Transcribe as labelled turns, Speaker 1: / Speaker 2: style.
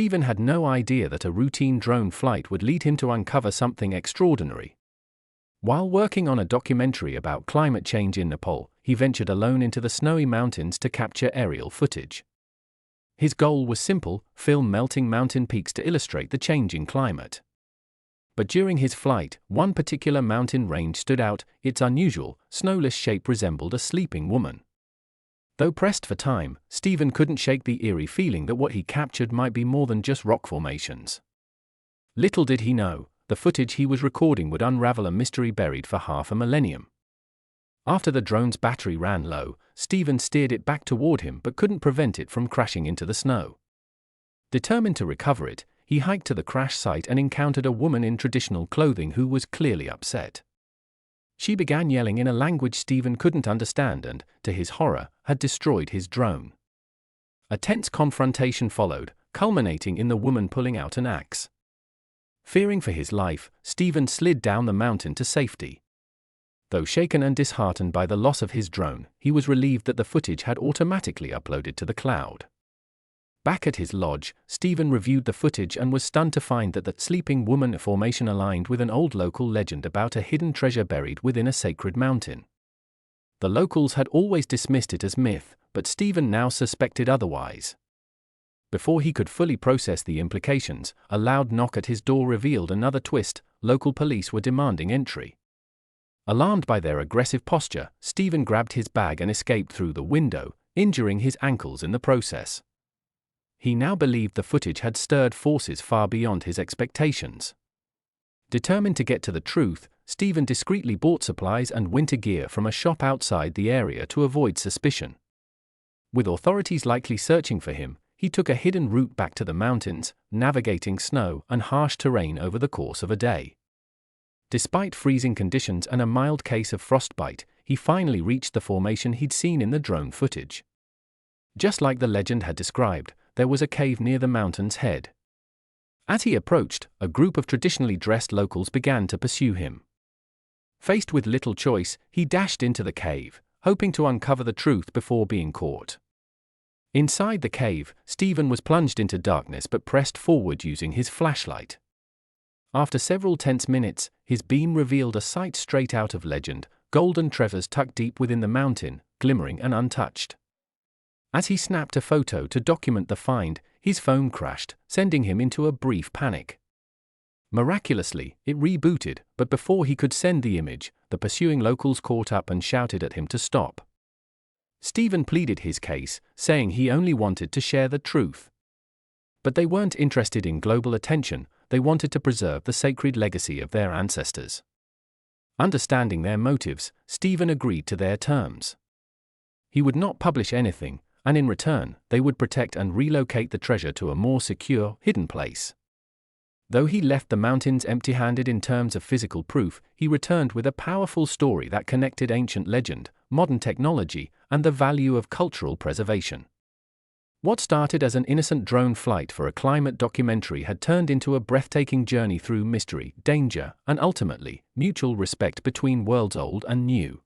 Speaker 1: Stephen had no idea that a routine drone flight would lead him to uncover something extraordinary. While working on a documentary about climate change in Nepal, he ventured alone into the snowy mountains to capture aerial footage. His goal was simple: film melting mountain peaks to illustrate the changing climate. But during his flight, one particular mountain range stood out. Its unusual, snowless shape resembled a sleeping woman. Though pressed for time, Stephen couldn't shake the eerie feeling that what he captured might be more than just rock formations. Little did he know, the footage he was recording would unravel a mystery buried for half a millennium. After the drone's battery ran low, Stephen steered it back toward him but couldn't prevent it from crashing into the snow. Determined to recover it, he hiked to the crash site and encountered a woman in traditional clothing who was clearly upset. She began yelling in a language Stephen couldn't understand and, to his horror, had destroyed his drone. A tense confrontation followed, culminating in the woman pulling out an axe. Fearing for his life, Stephen slid down the mountain to safety. Though shaken and disheartened by the loss of his drone, he was relieved that the footage had automatically uploaded to the cloud. Back at his lodge, Stephen reviewed the footage and was stunned to find that the sleeping woman formation aligned with an old local legend about a hidden treasure buried within a sacred mountain. The locals had always dismissed it as myth, but Stephen now suspected otherwise. Before he could fully process the implications, a loud knock at his door revealed another twist: local police were demanding entry. Alarmed by their aggressive posture, Stephen grabbed his bag and escaped through the window, injuring his ankles in the process. He now believed the footage had stirred forces far beyond his expectations. Determined to get to the truth, Stephen discreetly bought supplies and winter gear from a shop outside the area to avoid suspicion. With authorities likely searching for him, he took a hidden route back to the mountains, navigating snow and harsh terrain over the course of a day. Despite freezing conditions and a mild case of frostbite, he finally reached the formation he'd seen in the drone footage. Just like the legend had described, there was a cave near the mountain's head. As he approached, a group of traditionally dressed locals began to pursue him. Faced with little choice, he dashed into the cave, hoping to uncover the truth before being caught. Inside the cave, Stephen was plunged into darkness but pressed forward using his flashlight. After several tense minutes, his beam revealed a sight straight out of legend: golden treasures tucked deep within the mountain, glimmering and untouched. As he snapped a photo to document the find, his phone crashed, sending him into a brief panic. Miraculously, it rebooted, but before he could send the image, the pursuing locals caught up and shouted at him to stop. Stephen pleaded his case, saying he only wanted to share the truth. But they weren't interested in global attention; they wanted to preserve the sacred legacy of their ancestors. Understanding their motives, Stephen agreed to their terms. He would not publish anything, and in return, they would protect and relocate the treasure to a more secure, hidden place. Though he left the mountains empty-handed in terms of physical proof, he returned with a powerful story that connected ancient legend, modern technology, and the value of cultural preservation. What started as an innocent drone flight for a climate documentary had turned into a breathtaking journey through mystery, danger, and ultimately, mutual respect between worlds old and new.